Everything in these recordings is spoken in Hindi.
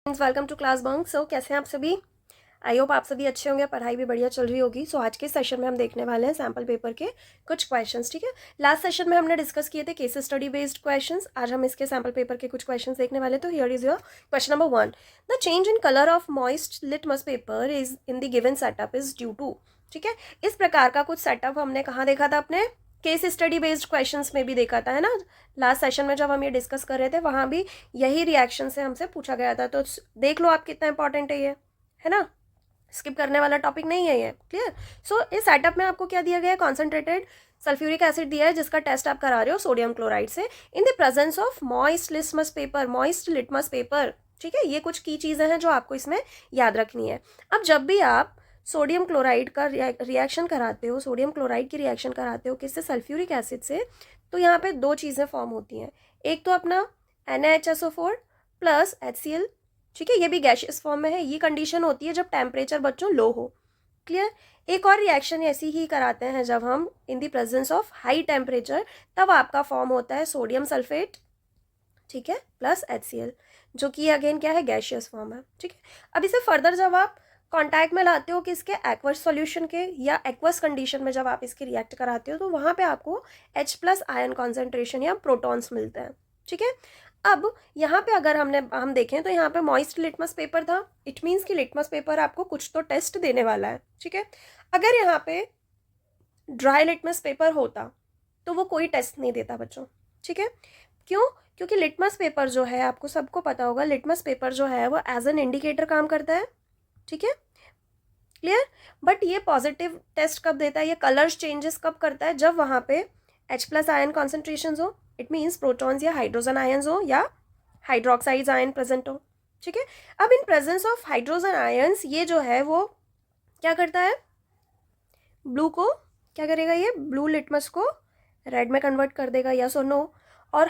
Welcome to class bunk. So कैसे हैं आप सभी? आई होप आप सभी अच्छे होंगे, पढ़ाई भी बढ़िया चल रही होगी। सो आज के सेशन में हम देखने वाले हैं सैम्पल पेपर के कुछ क्वेश्चंस। ठीक है, लास्ट सेशन में हमने डिस्कस किए थे केस स्टडी बेस्ड क्वेश्चंस। आज हम इसके सैम्पल पेपर के कुछ क्वेश्चंस देखने वाले हैं। तो here is your question number 1। The change in colour of moist litmus paper is in the given setup is due to. ठीक है, इस प्रकार का कुछ सेटअप हमने कहाँ देखा था? अपने केस स्टडी बेस्ड क्वेश्चंस में भी देखा था, है ना। लास्ट सेशन में जब हम ये डिस्कस कर रहे थे वहाँ भी यही रिएक्शन से हमसे पूछा गया था। तो देख लो आप कितना इंपॉर्टेंट है ये, है ना। स्किप करने वाला टॉपिक नहीं है ये। क्लियर? सो इस सेटअप में आपको क्या दिया गया है? कॉन्सेंट्रेटेड सल्फ्यूरिक एसिड दिया है जिसका टेस्ट आप करा रहे हो सोडियम क्लोराइड से in the presence of moist litmus paper, moist litmus paper. ठीक है, ये कुछ की चीज़ें हैं जो आपको इसमें याद रखनी है। अब जब भी आप सोडियम क्लोराइड का रिएक्शन कराते हो, सोडियम क्लोराइड की रिएक्शन कराते हो किससे? सल्फ्यूरिक एसिड से, तो यहाँ पे दो चीज़ें फॉर्म होती हैं। एक तो अपना NaHSO4 प्लस HCl। ठीक है, ये भी गैशियस फॉर्म में है। ये कंडीशन होती है जब टेम्परेचर बच्चों लो हो। क्लियर? एक और रिएक्शन ऐसी ही कराते हैं जब हम in the presence of high temperature, तब आपका फॉर्म होता है सोडियम सल्फेट, ठीक है, प्लस HCl, जो कि अगेन क्या है? गैशियस फॉर्म है। ठीक है, अब इसे फर्दर जब आप कांटेक्ट में लाते हो किसके? एक्वस सॉल्यूशन के, या एक्वस कंडीशन में जब आप इसके रिएक्ट कराते हो तो वहाँ पे आपको H+ आयन कॉन्सेंट्रेशन या प्रोटॉन्स मिलते हैं। ठीक है, अब यहाँ पे अगर हम देखें तो यहाँ पे मॉइस्ट लिटमस पेपर था। इट मीन्स कि लिटमस पेपर आपको कुछ तो टेस्ट देने वाला है। ठीक है, अगर यहाँ पे ड्राई लिटमस पेपर होता तो वो कोई टेस्ट नहीं देता बच्चों। ठीक है, क्यों? क्योंकि लिटमस पेपर जो है, आपको सबको पता होगा, लिटमस पेपर जो है वो एज एन इंडिकेटर काम करता है। ठीक है, क्लियर? बट ये पॉजिटिव टेस्ट कब देता है, ये कलर्स चेंजेस कब करता है? जब वहाँ पे H+ आयन कॉन्सेंट्रेशन हो, इट मीन्स प्रोटॉन्स या हाइड्रोजन आयन्स हो या हाइड्रोक्साइड आयन प्रेजेंट हो। ठीक है, अब इन प्रेजेंस ऑफ हाइड्रोजन आयन्स ये जो है वो क्या करता है? ब्लू को क्या करेगा? ये ब्लू लिटमस को रेड में कन्वर्ट कर देगा, यस और नो। और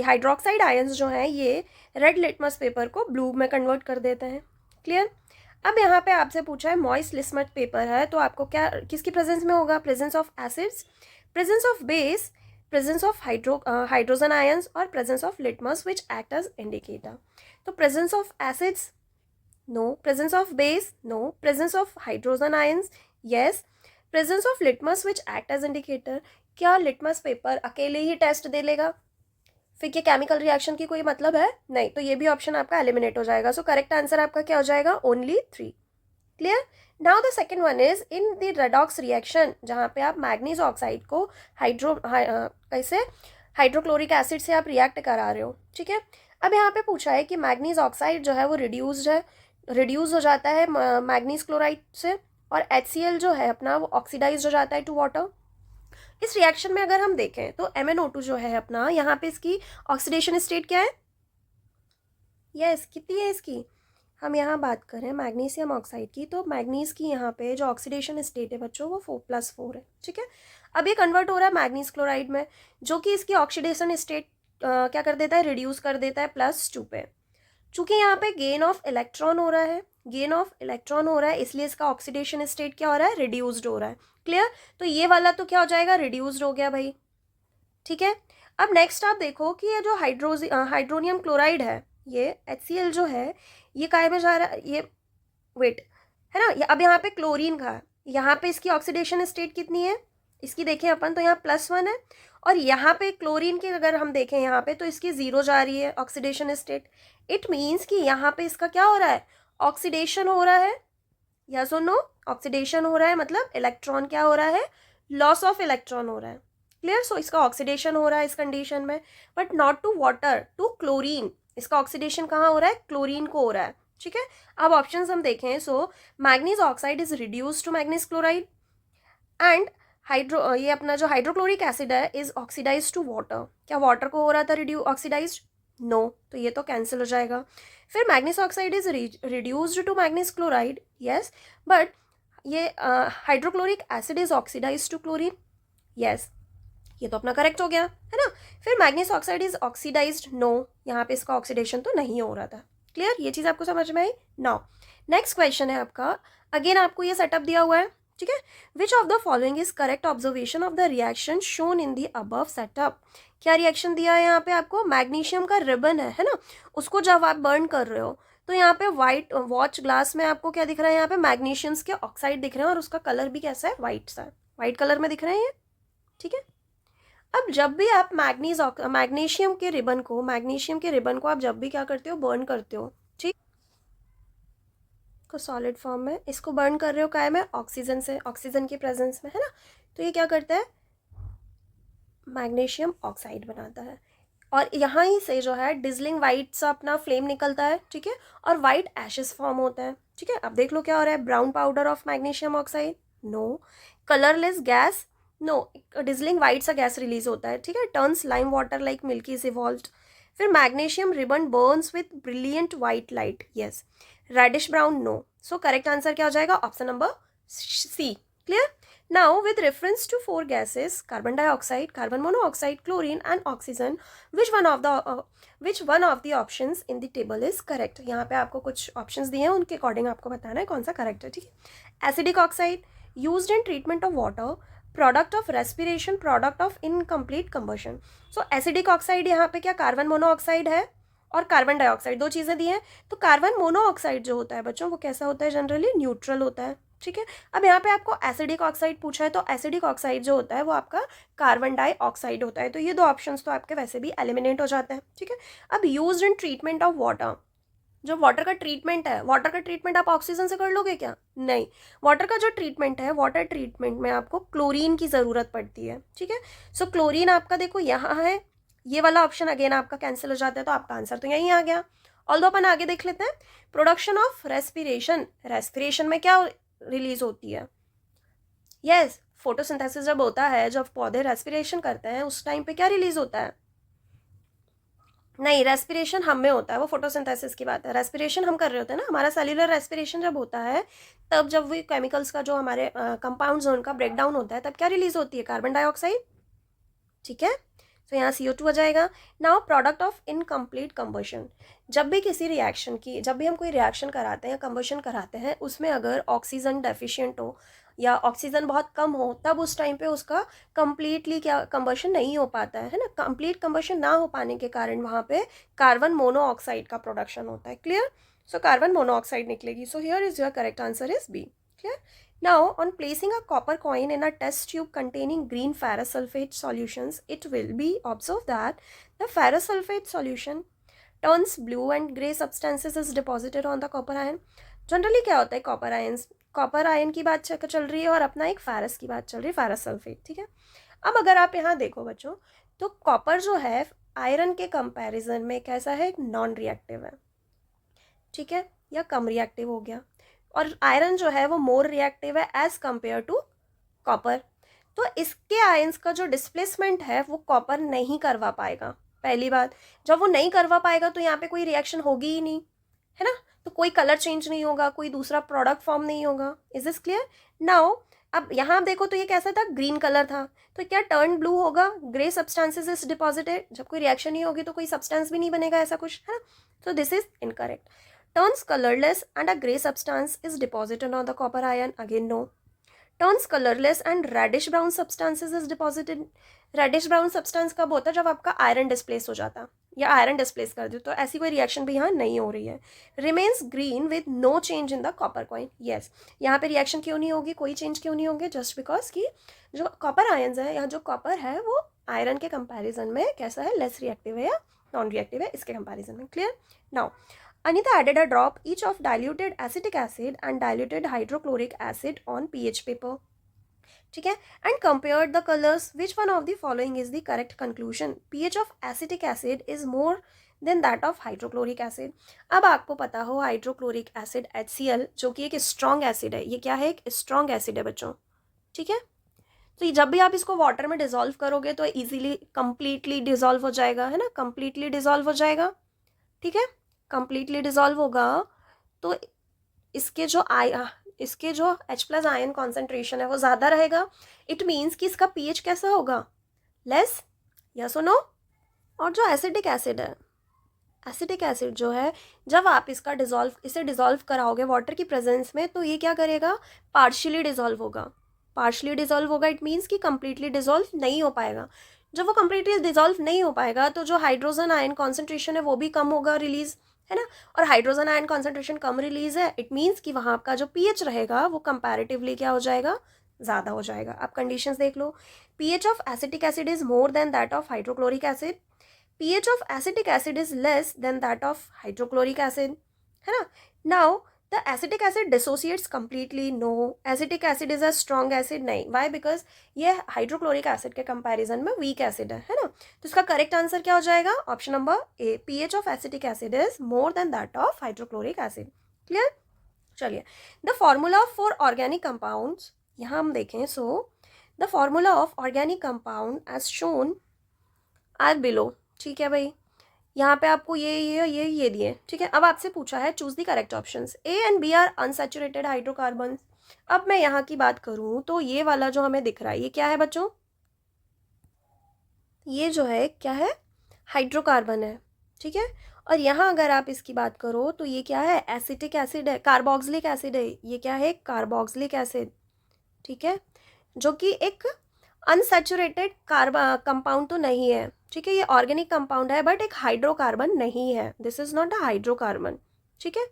हाइड्रोक्साइड आयन्स जो हैं ये रेड लिटमस पेपर को ब्लू में कन्वर्ट कर देते हैं। क्लियर? अब यहाँ पे आपसे पूछा है मॉइस्ट लिटमस पेपर है तो आपको क्या किसकी प्रेजेंस में होगा? Presence of acids, presence of base, presence of hydrogen ions और presence of litmus which act as indicator. तो presence of acids no, presence of base no, presence of hydrogen ions yes, presence of litmus which act as indicator. क्या लिटमस पेपर अकेले ही टेस्ट दे लेगा? फिर ये केमिकल रिएक्शन की कोई मतलब है? नहीं, तो ये भी ऑप्शन आपका एलिमिनेट हो जाएगा। सो करेक्ट आंसर आपका क्या हो जाएगा? Only 3। Clear? Now the second one is in the redox reaction, जहाँ पे आप मैग्नीज ऑक्साइड को कैसे हाइड्रोक्लोरिक एसिड से आप रिएक्ट करा रहे हो। ठीक है, अब यहाँ पे पूछा है कि मैग्नीज ऑक्साइड जो है वो रिड्यूस हो जाता है मैग्नीज क्लोराइड से, और HCl जो है अपना वो ऑक्सीडाइज हो जाता है टू वाटर। इस रिएक्शन में अगर हम देखें तो MnO2 जो है अपना, यहाँ पे इसकी ऑक्सीडेशन स्टेट क्या है? यस, कितनी है इसकी? हम यहाँ बात करें मैग्नीशियम ऑक्साइड की, तो मैग्नीज की यहाँ पे जो ऑक्सीडेशन स्टेट है बच्चों वो 4+4 है। ठीक है, अब ये कन्वर्ट हो रहा है मैग्नीज क्लोराइड में, जो कि इसकी ऑक्सीडेशन स्टेट क्या कर देता है? रिड्यूस कर देता है +2 पे। चूंकि यहाँ पे गेन ऑफ इलेक्ट्रॉन हो रहा है, इसलिए इसका ऑक्सीडेशन स्टेट क्या हो रहा है? रिड्यूस्ड हो रहा है। क्लियर? तो ये वाला तो क्या हो जाएगा? रिड्यूस्ड हो गया भाई। ठीक है, अब नेक्स्ट आप देखो कि ये जो हाइड्रोनियम क्लोराइड है, ये HCl जो है ये काय में जा रहा है? ये वेट है ना। अब यहाँ पे क्लोरीन का, यहाँ पे इसकी ऑक्सीडेशन स्टेट कितनी है? इसकी देखें अपन तो यहाँ +1 है, और यहाँ पे क्लोरीन की अगर हम देखें यहाँ पे तो इसकी 0 जा रही है ऑक्सीडेशन स्टेट। इट मीन्स कि यहाँ पे इसका क्या हो रहा है? ऑक्सीडेशन हो रहा है। यस और नो? ऑक्सीडेशन हो रहा है मतलब इलेक्ट्रॉन क्या हो रहा है? लॉस ऑफ इलेक्ट्रॉन हो रहा है। क्लियर? सो इसका ऑक्सीडेशन हो रहा है इस कंडीशन में, but not to water, to chlorine. इसका ऑक्सीडेशन कहाँ हो रहा है? क्लोरीन को हो रहा है। ठीक है, अब ऑप्शंस हम देखें। So manganese oxide is reduce to manganese chloride, and ये अपना जो हाइड्रोक्लोरिक एसिड है इज ऑक्सीडाइज टू वाटर। क्या वाटर को हो रहा था ऑक्सीडाइज? नो, तो ये तो कैंसिल हो जाएगा। फिर manganese oxide is reduced to manganese chloride, yes, but ये hydrochloric acid is oxidise to chlorine, yes, ये तो अपना करेक्ट हो गया, है ना। फिर manganese oxide is oxidised, no, यहाँ पे इसका ऑक्सीडेशन तो नहीं हो रहा था। क्लियर? ये चीज़ आपको समझ में आई? नाउ नेक्स्ट क्वेश्चन है आपका। अगेन आपको ये सेटअप दिया हुआ है, ठीक है। विच of the following is correct observation of the reaction shown in the above setup. क्या रिएक्शन दिया है यहाँ पे आपको? मैग्नीशियम का रिबन है ना, उसको जब आप बर्न कर रहे हो तो यहाँ पे वाइट वॉच ग्लास में आपको क्या दिख रहा है? यहाँ पे मैग्नीशियम्स के ऑक्साइड दिख रहे हैं और उसका कलर भी कैसा है? वाइट सा, वाइट कलर में दिख रहे हैं ये, ठीक है। अब जब भी आप मैग्नीशियम के रिबन को आप जब भी क्या करते हो? बर्न करते हो, ठीक, को सॉलिड फॉर्म में इसको बर्न कर रहे हो काय में? ऑक्सीजन से, ऑक्सीजन की प्रेजेंस में, है ना। तो ये क्या करता है? मैग्नीशियम ऑक्साइड बनाता है और यहाँ ही से जो है डिजलिंग वाइट सा अपना फ्लेम निकलता है, ठीक है, और वाइट एशेस फॉर्म होता है, ठीक है। अब देख लो क्या हो रहा है? Brown powder of magnesium oxide, no. Colourless gas, no. Dazzling white सा गैस रिलीज होता है, ठीक है। Turns lime water like milky is evolved. फिर magnesium ribbon burns with brilliant white light, yes. Reddish brown, no. So correct answer क्या हो जाएगा? Option number C. Clear? Now, with reference to four gases, carbon dioxide, carbon monoxide, chlorine and oxygen, which one of the options in the table is correct? यहाँ पे आपको कुछ options दिए हैं, उनके according आपको बताना है कौन सा correct है, ठीक है। Acidic oxide used in treatment of water, product of respiration, product of incomplete combustion. So acidic oxide यहाँ पे क्या कार्बन मोनोऑक्साइड है और कार्बन डाइऑक्साइड, दो चीज़ें दी हैं। तो कार्बन मोनोऑक्साइड जो होता है बच्चों वो कैसा होता है? जनरली न्यूट्रल होता है, ठीक है। अब यहाँ पे आपको एसिडिक ऑक्साइड पूछा है तो एसिडिक ऑक्साइड जो होता है वो आपका कार्बन डाइऑक्साइड होता है। तो ये दो ऑप्शंस तो आपके वैसे भी एलिमिनेट हो जाते हैं, ठीक है। अब used in treatment of water, जो वाटर का ट्रीटमेंट है, वाटर का ट्रीटमेंट आप ऑक्सीजन से कर लोगे क्या? नहीं। वाटर का जो ट्रीटमेंट है, वाटर ट्रीटमेंट में आपको क्लोरीन की ज़रूरत पड़ती है, ठीक है। सो क्लोरीन आपका देखो यहाँ है, ये वाला ऑप्शन अगेन आपका कैंसिल हो जाता है, तो आपका आंसर तो यहीं आ गया। ऑल्दो अपन आगे देख लेते हैं। प्रोडक्शन ऑफ रेस्पिरेशन, रेस्पिरेशन में क्या रिलीज होती है? यस, फोटोसिंथेसिस जब होता है, जब पौधे रेस्पिरेशन करते हैं उस टाइम पे क्या रिलीज होता है? नहीं, रेस्पिरेशन हम में होता है, वो फोटोसिंथेसिस की बात है। रेस्पिरेशन हम कर रहे होते हैं ना, हमारा सेल्यूलर रेस्पिरेशन जब होता है तब जब वो केमिकल्स का जो हमारे कंपाउंड्स उनका ब्रेकडाउन होता है तब क्या रिलीज होती है? कार्बन डाइऑक्साइड, ठीक है। तो यहाँ CO2 आ जाएगा। Now product of incomplete combustion, जब भी हम कोई रिएक्शन कराते हैं या कंबशन कराते हैं उसमें अगर ऑक्सीजन डेफिशिएंट हो या ऑक्सीजन बहुत कम हो तब उस टाइम पे उसका कंप्लीटली क्या कंबशन नहीं हो पाता है ना। कंप्लीट कंबशन ना हो पाने के कारण वहाँ पे कार्बन मोनोऑक्साइड का प्रोडक्शन होता है। क्लियर? सो कार्बन मोनोऑक्साइड निकलेगी। So here is your correct answer is B. Clear? Now, on placing a copper coin in a test tube containing green ferrous sulfate solutions, it will be observed that the ferrous sulfate solution turns blue and grey substances is deposited on the copper ion. Generally क्या होता है? कॉपर आयन की बात चल रही है और अपना एक फेरस की बात चल रही है, फेरस सल्फेट, ठीक है। अब अगर आप यहाँ देखो बच्चों तो कॉपर जो है आयरन के कंपैरिजन में कैसा है? नॉन रिएक्टिव है, ठीक है, या कम रिएक्टिव हो गया। और आयरन जो है वो मोर रिएक्टिव है एज कंपेयर टू कॉपर। तो इसके आयंस का जो डिस्प्लेसमेंट है वो कॉपर नहीं करवा पाएगा। पहली बात, जब वो नहीं करवा पाएगा तो यहाँ पे कोई रिएक्शन होगी ही नहीं, है ना। तो कोई कलर चेंज नहीं होगा, कोई दूसरा प्रोडक्ट फॉर्म नहीं होगा। Is this clear? नाउ अब यहाँ आप देखो तो ये कैसा था? ग्रीन कलर था, तो क्या टर्न ब्लू होगा? Grey substances is deposited. जब कोई रिएक्शन नहीं होगी तो कोई सब्सटेंस भी नहीं बनेगा, ऐसा कुछ है ना। So this is incorrect. Turns colorless and a grey substance is deposited on the copper ion. Again no. Turns colorless and reddish brown substances is deposited. Reddish brown substance कब होता है? जब आपका आयरन डिस्प्लेस हो जाता या आयरन डिस्प्लेस कर दो, तो ऐसी कोई रिएक्शन भी यहाँ नहीं हो रही है। Remains green with no change in the copper coin. Yes. यहाँ पे रिएक्शन क्यों नहीं होगी? कोई चेंज क्यों नहीं होंगे? जस्ट बिकॉज कि जो कॉपर आयन्स है या जो कॉपर है वो आयरन के कंपैरिजन में कैसा है? लेस रिएक्टिव है या नॉन रिएक्टिव है इसके कंपैरिजन में। Clear? Now Anita added a drop each of diluted acetic acid and diluted hydrochloric acid on pH paper. ठीक है, and compared the colors. Which one of the following is the correct conclusion? pH of acetic acid is more than that of hydrochloric acid. अब आपको पता हो हाइड्रोक्लोरिक एसिड HCl जो कि एक स्ट्रॉन्ग एसिड है, ये क्या है? एक स्ट्रॉन्ग एसिड है बच्चों, ठीक है। तो जब भी आप इसको वाटर में डिजोल्व करोगे तो इजीली कंप्लीटली डिजोल्व हो जाएगा, है ना, कंप्लीटली डिजोल्व हो जाएगा, ठीक है। कंप्लीटली डिजोल्व होगा तो इसके जो H+ आयन कॉन्सेंट्रेशन है वो ज़्यादा रहेगा। इट मीन्स कि इसका pH कैसा होगा? लेस, यस और नो। और जो एसिडिक एसिड है एसिटिक एसिड जो है, जब आप इसे डिज़ोल्व कराओगे वाटर की प्रेजेंस में, तो ये क्या करेगा, पार्शियली डिज़ोल्व होगा। पार्शियली डिज़ोल्व होगा इट मीन्स कि कंप्लीटली डिज़ोल्व नहीं हो पाएगा। जब वो कंप्लीटली डिज़ोल्व नहीं हो पाएगा तो जो हाइड्रोजन आयन कॉन्सेंट्रेशन है वो भी कम होगा रिलीज, है ना। और हाइड्रोजन आयन कॉन्सेंट्रेशन कम रिलीज है, इट मीन्स कि वहाँ आपका जो पीएच रहेगा वो कंपैरेटिवली क्या हो जाएगा, ज़्यादा हो जाएगा। आप कंडीशंस देख लो, pH of acetic acid is more than that of hydrochloric acid, pH of acetic acid is less than that of hydrochloric acid, है ना। Now the acetic acid dissociates completely, no, acetic acid is a strong acid, नहीं, why, because ये hydrochloric acid के comparison में weak acid है ना। तो इसका correct answer क्या हो जाएगा, option number A, pH of acetic acid is more than that of hydrochloric acid, clear। चलिए, the formula for organic compounds यहाँ हम देखें, so the formula of organic compound as shown are below, ठीक है भाई। यहाँ पे आपको ये दिए, ठीक है। अब आपसे पूछा है choose the correct options, A and B are unsaturated hydrocarbon. अब मैं यहाँ की बात करूँ तो ये वाला जो हमें दिख रहा है ये क्या है बच्चों, ये जो है क्या है, हाइड्रोकार्बन है, ठीक है। और यहाँ अगर आप इसकी बात करो तो ये क्या है, एसिटिक एसिड है, कार्बोक्सिलिक एसिड है, ये क्या है, कार्बोक्सिलिक एसिड, ठीक है, जो कि एक अनसैचुरेटेड कंपाउंड तो नहीं है, ठीक है। ये ऑर्गेनिक कंपाउंड है बट एक हाइड्रोकार्बन नहीं है, this is not a hydrocarbon, ठीक है,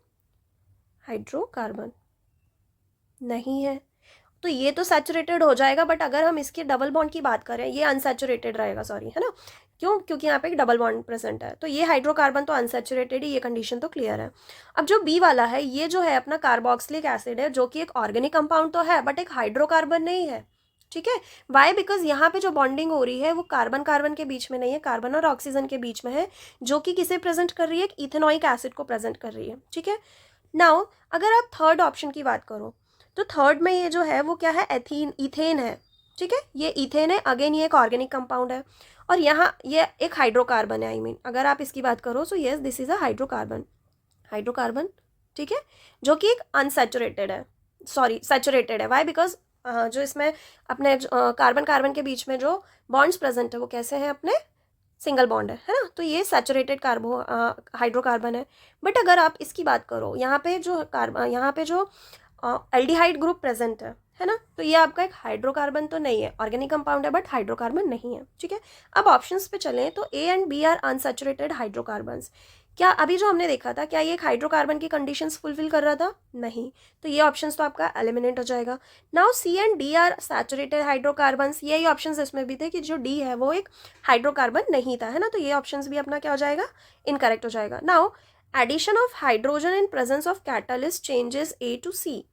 हाइड्रोकार्बन नहीं है। तो ये तो सैचुरेटेड हो जाएगा, बट अगर हम इसके डबल बॉन्ड की बात करें ये अनसैचुरेटेड रहेगा, सॉरी, है ना। क्यों, क्योंकि यहाँ पे एक डबल बॉन्ड प्रेजेंट है, तो ये हाइड्रोकार्बन तो अनसैचुरेटेड ही, ये कंडीशन तो क्लियर है। अब जो बी वाला है ये जो है अपना कार्बोक्सिलिक एसिड है, जो कि एक ऑर्गेनिक कंपाउंड तो है बट एक हाइड्रोकार्बन नहीं है, ठीक है। वाई, बिकॉज यहाँ पे जो बॉन्डिंग हो रही है वो कार्बन कार्बन के बीच में नहीं है, कार्बन और ऑक्सीजन के बीच में है, जो कि किसे प्रेजेंट कर रही है, इथेनॉइक एसिड को प्रेजेंट कर रही है, ठीक है। नाउ अगर आप थर्ड ऑप्शन की बात करो तो थर्ड में ये जो है वो क्या है, इथेन है, ठीक है, ये इथेन है, अगेन ये एक ऑर्गेनिक कंपाउंड है, और यहाँ ये एक हाइड्रोकार्बन है, आई मीन अगर आप इसकी बात करो so yes this is a hydrocarbon, hydrocarbon, ठीक है, जो कि एक अनसैचुरेटेड है, सॉरी सैचुरेटेड है। वाई, बिकॉज जो इसमें अपने कार्बन कार्बन के बीच में जो बॉन्ड्स प्रेजेंट है वो कैसे हैं, अपने सिंगल बॉन्ड है ना, तो ये सैचुरेटेड हाइड्रोकार्बन है। बट अगर आप इसकी बात करो यहाँ पे जो एल्डिहाइड ग्रुप प्रेजेंट है ना, तो ये आपका एक हाइड्रोकार्बन तो नहीं है, ऑर्गेनिक कंपाउंड है बट हाइड्रोकार्बन नहीं है, ठीक है। अब ऑप्शंस पे चलें तो A and B are unsaturated hydrocarbons. क्या अभी जो हमने देखा था, क्या ये एक हाइड्रोकार्बन की कंडीशंस फुलफिल कर रहा था, नहीं, तो ये ऑप्शंस तो आपका एलिमिनेट हो जाएगा। Now see and D R saturated hydrocarbons, यही ऑप्शंस इसमें भी थे कि जो डी है वो एक हाइड्रोकार्बन नहीं था, है ना, तो ये ऑप्शंस भी अपना क्या हो जाएगा, इनकरेक्ट हो जाएगा। Now addition of hydrogen in presence of catalyst changes A to C,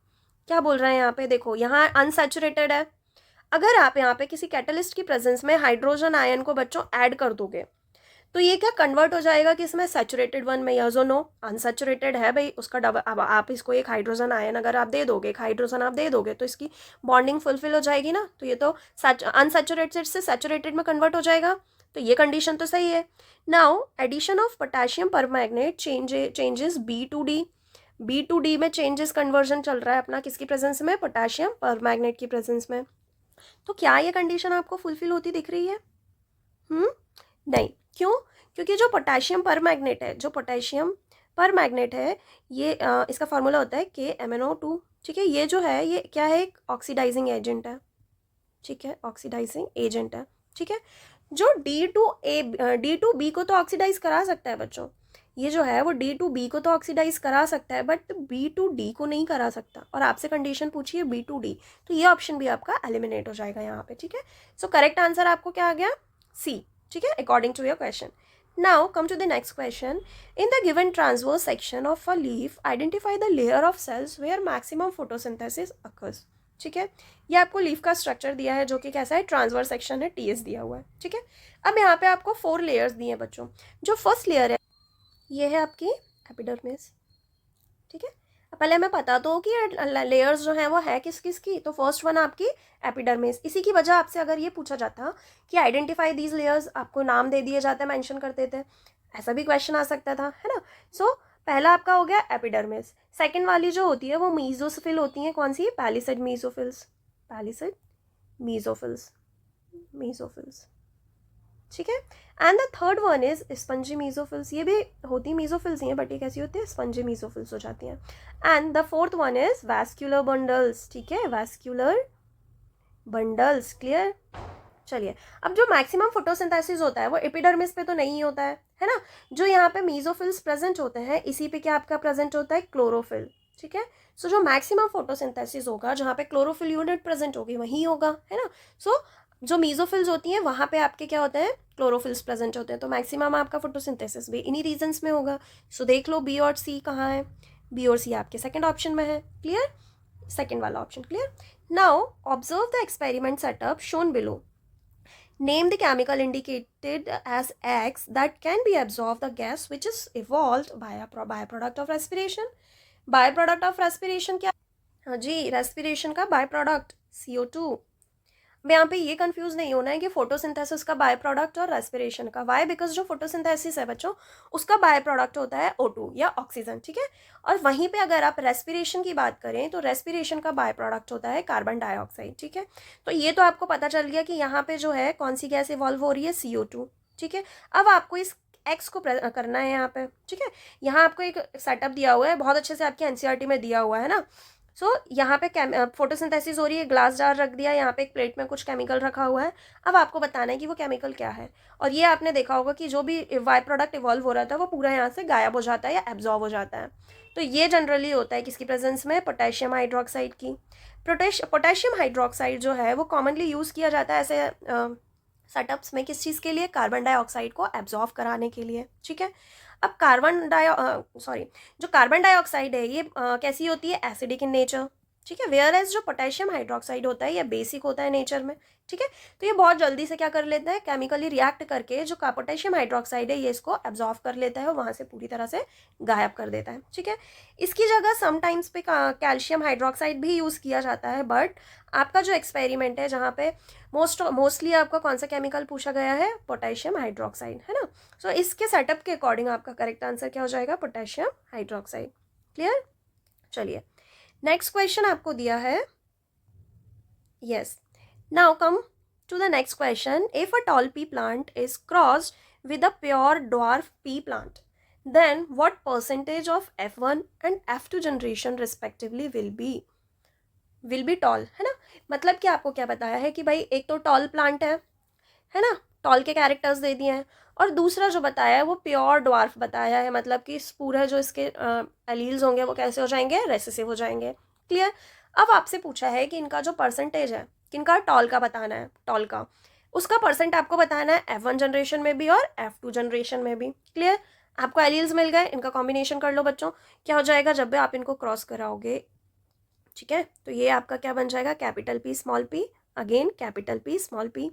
क्या बोल रहे हैं यहाँ पे, देखो यहाँ अनसैचुरेटेड है, अगर आप यहाँ पे किसी कैटलिस्ट की प्रेजेंस में हाइड्रोजन आयन को बच्चों ऐड कर दोगे तो ये क्या कन्वर्ट हो जाएगा किसमें, सैचुरेटेड वन में, यस और नो, अनसैचुरेटेड है भाई उसका डबल। अब आप इसको एक हाइड्रोजन आयन अगर आप दे दोगे, एक हाइड्रोजन आप दे दोगे तो इसकी बॉन्डिंग फुलफिल हो जाएगी ना, तो ये तो अनसैचुरेटेड से सैचुरेटेड में कन्वर्ट हो जाएगा, तो ये कंडीशन तो सही है। Now addition of potassium permanganate changes B to D में चेंजेस कन्वर्जन चल रहा है अपना किसकी प्रेजेंस में, पोटेशियम परमैग्नेट की प्रेजेंस में, तो क्या ये कंडीशन आपको फुलफिल होती दिख रही है, नहीं, क्यों, क्योंकि जो पोटेशियम पर मैग्नेट है ये इसका फॉर्मूला होता है KMnO2, ठीक है, ये जो है ये क्या है, एक ऑक्सीडाइजिंग एजेंट है, ठीक है, ऑक्सीडाइजिंग एजेंट है, ठीक है। जो D2B को तो ऑक्सीडाइज करा सकता है बच्चों, ये जो है वो D2B को तो ऑक्सीडाइज करा सकता है बट B2D को नहीं करा सकता, और आपसे कंडीशन पूछी है B2D, तो ये ऑप्शन भी आपका एलिमिनेट हो जाएगा यहाँ पे, ठीक है। सो करेक्ट आंसर आपको क्या आ गया, सी, ठीक है, according to your question. Now come to the next question, in the given transverse section of a leaf identify the layer of cells where maximum photosynthesis occurs, ठीक है। ये आपको लीफ का स्ट्रक्चर दिया है जो कि कैसा है, ट्रांसवर्स सेक्शन है, TS दिया हुआ है, ठीक है। अब यहाँ पे आपको 4 लेयर्स दिए हैं बच्चों, जो फर्स्ट लेयर है ये है आपकी एपिडर्मिस, ठीक है। पहले हमें पता तो कि लेयर्स जो हैं वो है किस किस की, तो फर्स्ट वन आपकी एपिडर्मिस, इसी की वजह आपसे अगर ये पूछा जाता कि आइडेंटिफाई दीज लेयर्स, आपको नाम दे दिए जाते, मेंशन कर देते, ऐसा भी क्वेश्चन आ सकता था, है ना। सो पहला आपका हो गया एपिडर्मिस, सेकंड वाली जो होती है वो मीजोफिल होती है, कौन सी, पैलिसेड मीजोफिल्स, ठीक है। And the third one is spongy mesophylls, ये भी होती मीजोफिल्स ही हैं बट ये कैसी होती है, स्पंजी मीजोफिल्स हो जाती हैं। And the fourth one is vascular bundles, ठीक है, वैस्क्यूलर बंडल्स, क्लियर। चलिए, अब जो मैक्सिमम फोटोसिंथेसिस होता है वो एपिडर्मिस पे तो नहीं होता है ना। जो यहाँ पे मीजोफिल्स प्रेजेंट होते हैं इसी पे क्या आपका प्रेजेंट होता है, क्लोरोफिल, ठीक है। सो जो मैक्सिमम फोटोसिंथेसिस होगा जहाँ पे क्लोरोफिल यूनिट प्रेजेंट होगी वहीं होगा, है ना। सो जो मीजोफिल्स होती हैं वहाँ पे आपके क्या होते हैं, क्लोरोफिल्स प्रेजेंट होते हैं, तो मैक्सिमम आपका फोटोसिंथेसिस भी इन्हीं रीजन्स में होगा। सो देख लो बी और सी कहाँ है, बी और सी आपके सेकेंड ऑप्शन में है, क्लियर, सेकेंड वाला option, clear. Now observe the experiment setup shown below. Name the chemical indicated as X that can be absorbed the gas which is evolved by a byproduct of respiration. Byproduct of respiration क्या, हाँ जी, respiration का byproduct CO2. अब यहाँ पे ये कंफ्यूज नहीं होना है कि फोटोसिंथेसिस का बाय प्रोडक्ट और रेस्पिरेशन का, वाई, बिकॉज जो फोटोसिंथेसिस है बच्चों उसका बाय प्रोडक्ट होता है O2 या ऑक्सीजन, ठीक है। और वहीं पे अगर आप रेस्पिरेशन की बात करें तो रेस्पिरेशन का बाय प्रोडक्ट होता है कार्बन डाइऑक्साइड, ठीक है। तो ये तो आपको पता चल गया कि यहाँ पे जो है कौन सी गैस इवॉल्व हो रही है, CO2, ठीक है। अब आपको इस एक्स को करना है यहाँ पे, ठीक है। यहाँ आपको एक सेटअप दिया हुआ है, बहुत अच्छे से आपकी एनसीईआरटी में दिया हुआ है ना। सो यहाँ पे फोटोसिंथेसिस हो रही है, ग्लास जार रख दिया, यहाँ पे एक प्लेट में कुछ केमिकल रखा हुआ है। अब आपको बताना है कि वो केमिकल क्या है। और ये आपने देखा होगा कि जो भी बाय प्रोडक्ट इवॉल्व हो रहा था वो पूरा यहाँ से गायब हो जाता है या एब्जॉर्ब हो जाता है। तो ये जनरली होता है किसकी प्रेजेंस में, पोटेशियम हाइड्रोक्साइड की। पोटेशियम हाइड्रोक्साइड जो है वो कॉमनली यूज़ किया जाता है ऐसे सेटअप्स में, किस चीज़ के लिए, कार्बन डाइऑक्साइड को एब्जॉर्व कराने के लिए, ठीक है। अब जो कार्बन डाइऑक्साइड है ये कैसी होती है, एसिडिक इन नेचर, ठीक है। वेयर एज जो पोटेशियम हाइड्रोक्साइड होता है ये बेसिक होता है नेचर में, ठीक है। तो ये बहुत जल्दी से क्या कर लेता है, केमिकली रिएक्ट करके जो पोटेशियम हाइड्रोक्साइड है ये इसको एब्जॉर्व कर लेता है और वहाँ से पूरी तरह से गायब कर देता है, ठीक है। इसकी जगह समटाइम्स पे कैल्शियम हाइड्रोक्साइड भी यूज़ किया जाता है, बट आपका जो एक्सपेरिमेंट है जहाँ पे मोस्टली आपका कौन सा केमिकल पूछा गया है, पोटेशियम हाइड्रोक्साइड, है ना। सो इसके सेटअप के अकॉर्डिंग आपका करेक्ट आंसर क्या हो जाएगा, पोटेशियम हाइड्रोक्साइड, क्लियर। चलिए नेक्स्ट क्वेश्चन आपको दिया है, yes, now come to the next question. If a tall pea plant is crossed with a pure dwarf pea plant then what percentage of F1 and F2 generation respectively will be tall, है ना। मतलब कि आपको क्या बताया है कि भाई एक तो टॉल प्लांट है ना, टॉल के कैरेक्टर्स दे दिए हैं, और दूसरा जो बताया है वो प्योर ड्वार्फ बताया है, मतलब कि इस पूरे जो इसके एलील्स होंगे वो कैसे हो जाएंगे, रेसेसिव हो जाएंगे, क्लियर। अब आपसे पूछा है कि इनका जो परसेंटेज है, किनका, टॉल का बताना है, टॉल का, उसका परसेंट आपको बताना है F1 जनरेशन में भी और F2 जनरेशन में भी, क्लियर। आपको एलील्स मिल गए, इनका कॉम्बिनेशन कर लो बच्चों, क्या हो जाएगा जब भी आप इनको क्रॉस कराओगे, ठीक है। तो ये आपका क्या बन जाएगा, capital P small p, again capital P small p,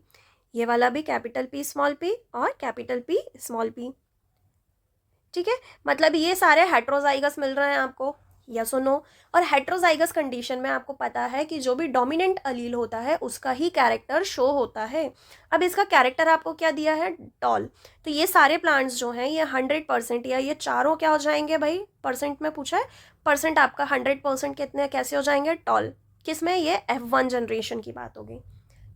ये वाला भी कैपिटल P स्मॉल p और कैपिटल P स्मॉल p, ठीक है। मतलब ये सारे हेट्रोजाइगस मिल रहे हैं आपको, यस और नो। और हेट्रोजाइगस कंडीशन में आपको पता है कि जो भी डोमिनेंट अलील होता है उसका ही कैरेक्टर शो होता है। अब इसका कैरेक्टर आपको क्या दिया है, टॉल। तो ये सारे प्लांट्स जो हैं ये 100% या ये चारों क्या हो जाएंगे भाई, परसेंट में पूछा है, परसेंट आपका 100% कितने कैसे हो जाएंगे, टॉल। किस में, ये F1 जनरेशन की बात होगी,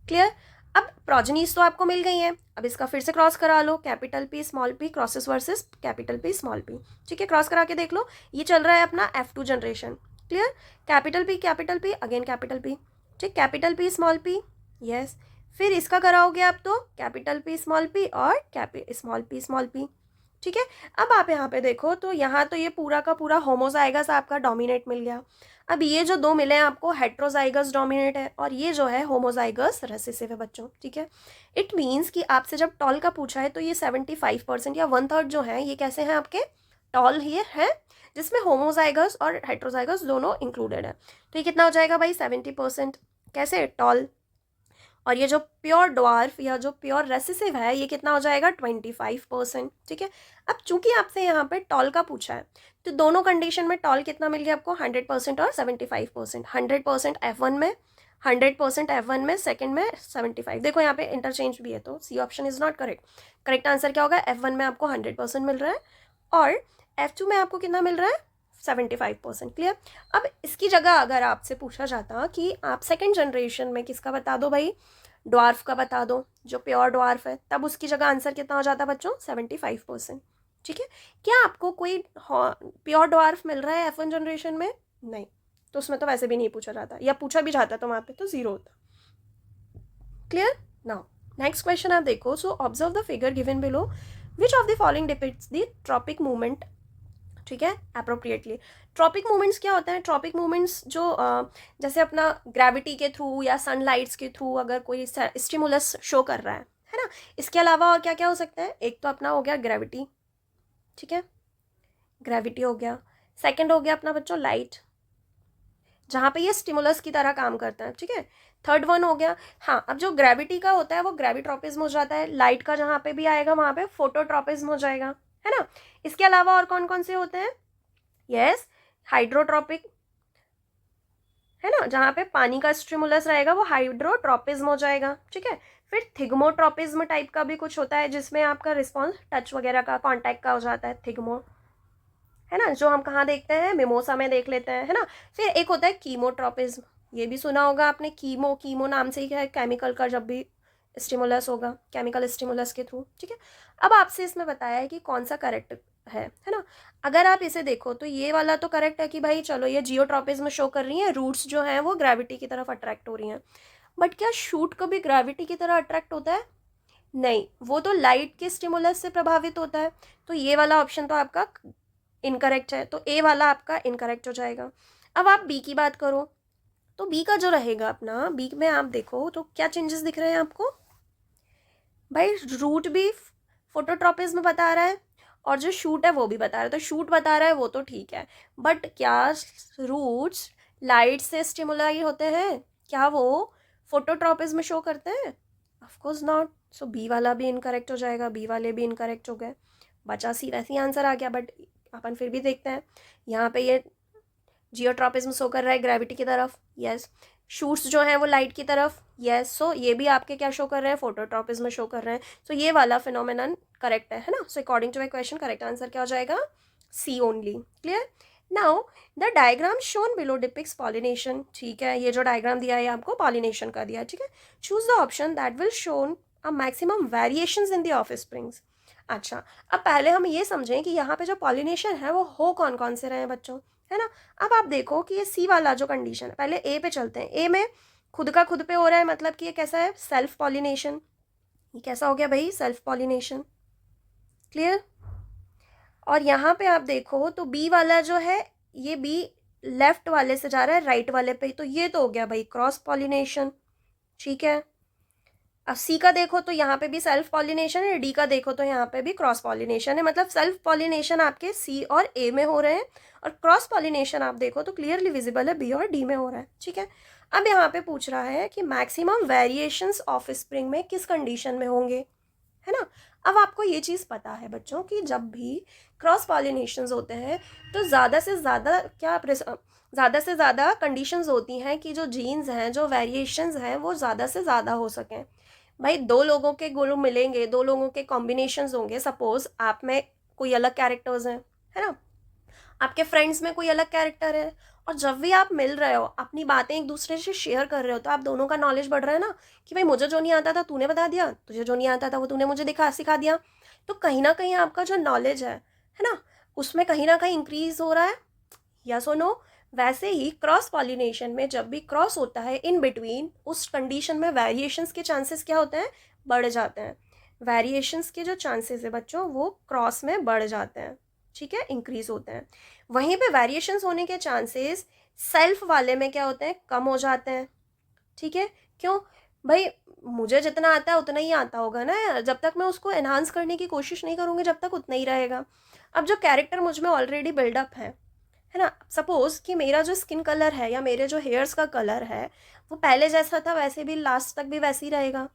क्लियर। अब प्रोजेनीज तो आपको मिल गई हैं, अब इसका फिर से क्रॉस करा लो, capital P small p crosses versus capital P small p, ठीक है। क्रॉस करा के देख लो, ये चल रहा है अपना F2 generation, clear. Capital P again capital P, ठीक, capital P small p, yes. फिर इसका कराओगे आप तो कैपिटल P स्मॉल p और स्मॉल p, ठीक है। अब आप यहाँ पे देखो तो यहाँ तो ये पूरा का पूरा होमोजाइगस आपका डोमिनेट मिल गया। अब ये जो दो मिले हैं आपको, हेट्रोजाइगस डोमिनेट है और ये जो है होमोजाइगस रेसेसिव है बच्चों, ठीक है। इट मीन्स कि आपसे जब टॉल का पूछा है तो ये 75% या 1/3 जो है ये कैसे हैं आपके, टॉल ही है, जिसमें होमोजाइगस और हेट्रोजाइगस दोनों इंक्लूडेड है। तो ये कितना हो जाएगा भाई, 70%, कैसे, टॉल। और ये जो प्योर ड्वार्फ या जो प्योर रेसेसिव है ये कितना हो जाएगा, 25%, ठीक है। अब चूंकि आपसे यहाँ पे टॉल का पूछा है तो दोनों कंडीशन में टॉल कितना मिल गया आपको, 100% और 75%, 100% F1 में, 100% F1 में, सेकंड में 75। देखो यहाँ पे इंटरचेंज भी है तो C option is not correct. Correct answer क्या होगा, F1 में आपको 100% मिल रहा है और F2 में आपको कितना मिल रहा है, 75%, क्लियर। अब इसकी जगह अगर आपसे पूछा जाता कि आप सेकेंड जनरेशन में किसका बता दो भाई, ड्वार्फ का बता दो, जो प्योर ड्वार्फ है, तब उसकी जगह आंसर कितना हो जाता है बच्चों? 75%। ठीक है, क्या आपको कोई प्योर ड्वार्फ मिल रहा है F1 जनरेशन में? नहीं, तो उसमें तो वैसे भी नहीं पूछा जाता, या पूछा भी जाता तो वहाँ पे तो 0 होता। क्लियर? नाउ नेक्स्ट क्वेश्चन आप देखो। So observe the figure given below, which of the following depicts the tropic movement, ठीक है, अप्रोप्रिएटली। ट्रॉपिक मूवमेंट्स क्या होता है? ट्रॉपिक मूवमेंट्स जो जैसे अपना ग्रेविटी के थ्रू या सनलाइट्स के थ्रू अगर कोई स्टिमुलस शो कर रहा है ना। इसके अलावा और क्या क्या हो सकता है? एक तो अपना हो गया ग्रेविटी, ठीक है, ग्रेविटी हो गया। सेकंड हो गया अपना बच्चों लाइट, जहाँ पे ये स्टिमुलस की तरह काम करता है, ठीक है। थर्ड वन हो गया, हाँ, अब जो ग्रेविटी का होता है वो ग्रेविट्रोपिज्म हो जाता है। लाइट का जहाँ पे भी आएगा वहाँ पे फोटोट्रोपिज्म हो जाएगा, है ना। इसके अलावा और कौन कौन से होते हैं? यस, हाइड्रोट्रोपिक, है ना, जहाँ पे पानी का स्टिमुलस रहेगा वो हाइड्रोट्रोपिज्म हो जाएगा, ठीक है। फिर थिग्मोट्रोपिज्म टाइप का भी कुछ होता है, जिसमें आपका रिस्पॉन्स टच वगैरह का, कॉन्टैक्ट का हो जाता है, थिग्मो, है ना, जो हम कहाँ देखते हैं? मिमोसा में देख लेते हैं, है ना। फिर एक होता है कीमोट्रोपिज्म, ये भी सुना होगा आपने, कीमो, कीमो नाम से ही है केमिकल का, जब भी स्टिमुलस होगा केमिकल स्टिमुलस के थ्रू, ठीक है। अब आपसे इसमें बताया है कि कौन सा करेक्ट है ना। अगर आप इसे देखो तो ये वाला तो करेक्ट है कि भाई चलो ये जियोट्रोपिज्म शो कर रही है, रूट्स जो हैं वो ग्रेविटी की तरफ अट्रैक्ट हो रही हैं। बट क्या शूट कभी ग्रेविटी की तरह अट्रैक्ट होता है? नहीं, वो तो लाइट के स्टिमुलस से प्रभावित होता है। तो ये वाला ऑप्शन तो आपका इनकरेक्ट है, तो ए वाला आपका इनकरेक्ट हो जाएगा। अब आप बी की बात करो, तो बी का जो रहेगा अपना, बी में आप देखो तो क्या चेंजेस दिख रहे हैं आपको? भाई रूट भी फोटोट्रोपिज्म बता रहा है और जो शूट है वो भी बता रहा है, तो शूट बता रहा है वो तो ठीक है, बट क्या रूट्स लाइट से स्टिमुलाई होते हैं? क्या वो फोटोट्रोपिज्म शो करते हैं? Of course not. So B वाला भी इनकरेक्ट हो जाएगा, बी वाले भी इनकरेक्ट हो गए, बचा सी वैसे ही आंसर आ गया। बट अपन फिर भी देखते हैं, यहाँ पे ये जियोट्रोपिज्म शो कर रहा है ग्रेविटी की तरफ, यस। शूट्स जो हैं वो लाइट की तरफ, यस। सो ये भी आपके क्या शो कर रहे हैं? फोटोट्रोपिज्म शो कर रहे हैं। सो ये वाला फिनोमेनन करेक्ट है ना। So according to my question correct answer क्या हो जाएगा? C only. Clear? Now the diagram shown below depicts pollination, ठीक है, ये जो डायग्राम दिया है आपको पॉलिनेशन का दिया है, ठीक है। Choose the option that will shown a maximum variations in the offsprings. अच्छा, अब पहले हम ये समझें कि यहाँ पे जो पॉलिनेशन है वो हो कौन कौन से रहे हैं बच्चों, है ना। अब आप देखो कि ये सी वाला जो कंडीशन है, पहले ए पे चलते हैं। ए में खुद का खुद पे हो रहा है, मतलब कि ये कैसा है? Self pollination. ये कैसा हो गया भाई? Self pollination. क्लियर? और यहाँ पे आप देखो तो बी वाला जो है, ये बी लेफ्ट वाले से जा रहा है राइट वाले पे, तो ये तो हो गया भाई क्रॉस पॉलिनेशन, ठीक है। अब सी का देखो तो यहाँ पे भी सेल्फ पॉलिनेशन है, डी का देखो तो यहाँ पे भी क्रॉस पॉलिनेशन है, मतलब सेल्फ पॉलिनेशन आपके सी और ए में हो रहे हैं, और क्रॉस पॉलिनेशन आप देखो तो क्लियरली विजिबल है बी और डी में हो रहा है, ठीक है। अब यहाँ पे पूछ रहा है कि मैक्सिमम वेरिएशंस ऑफ स्प्रिंग में किस कंडीशन में होंगे, है ना। अब आपको ये चीज़ पता है बच्चों कि जब भी क्रॉस पॉलिनेशंस होते हैं तो ज़्यादा से ज़्यादा कंडीशंस होती हैं कि जो जीन्स हैं, जो वेरिएशंस हैं, वो ज़्यादा से ज़्यादा हो सकें। भाई दो लोगों के गुण मिलेंगे, दो लोगों के कॉम्बिनेशंस होंगे, सपोज आप में कोई अलग कैरेक्टर्स हैं, है ना, आपके फ्रेंड्स में कोई अलग कैरेक्टर है, और जब भी आप मिल रहे हो अपनी बातें एक दूसरे से शेयर कर रहे हो, तो आप दोनों का नॉलेज बढ़ रहा है ना, कि भाई मुझे जो नहीं आता था तूने बता दिया, तुझे जो नहीं आता था वो तूने मुझे सिखा दिया। तो कहीं ना कहीं आपका जो नॉलेज है ना, उसमें कहीं ना कहीं इंक्रीज हो रहा है, या सो नो। वैसे ही क्रॉस पॉलिनेशन में जब भी क्रॉस होता है इन बिटवीन, उस कंडीशन में वेरिएशंस के चांसेस क्या होते हैं? बढ़ जाते हैं। वेरिएशंस के जो चांसेस है बच्चों वो क्रॉस में बढ़ जाते हैं, ठीक है, इंक्रीज होते हैं। वहीं पे वेरिएशंस होने के चांसेस सेल्फ वाले में क्या होते हैं? कम हो जाते हैं, ठीक है। क्यों भाई? मुझे जितना आता है उतना ही आता होगा ना यार, जब तक मैं उसको एनहांस करने की कोशिश नहीं करूँगी जब तक उतना ही रहेगा। अब जो कैरेक्टर मुझ में ऑलरेडी बिल्डअप है ना, सपोज कि मेरा जो स्किन कलर है या मेरे जो हेयर्स का कलर है वो पहले जैसा था वैसे भी लास्ट तक भी वैसे ही रहेगा।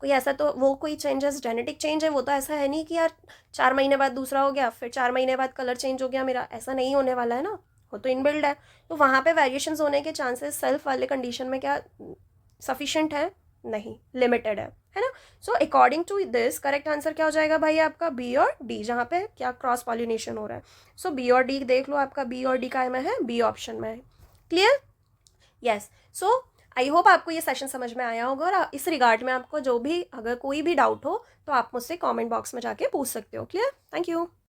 कोई ऐसा तो वो कोई चेंजेस जेनेटिक चेंज है, वो तो ऐसा है नहीं कि यार 4 महीने बाद दूसरा हो गया, फिर 4 महीने बाद कलर चेंज हो गया मेरा, ऐसा नहीं होने वाला है ना, वो तो इनबिल्ड है। तो वहाँ पे वेरिएशंस होने के चांसेस सेल्फ वाले कंडीशन में क्या सफिशिएंट है? नहीं, लिमिटेड है ना। So according to this correct answer क्या हो जाएगा भाई आपका? बी और डी, जहाँ पे क्या क्रॉस पॉलिनेशन हो रहा है। सो बी और डी देख लो, आपका बी और डी का में है, बी ऑप्शन में है। Clear? Yes. So I hope आपको ये सेशन समझ में आया होगा, और इस रिगार्ड में आपको जो भी अगर कोई भी डाउट हो तो आप मुझसे कमेंट बॉक्स में जाके पूछ सकते हो। क्लियर? Thank you.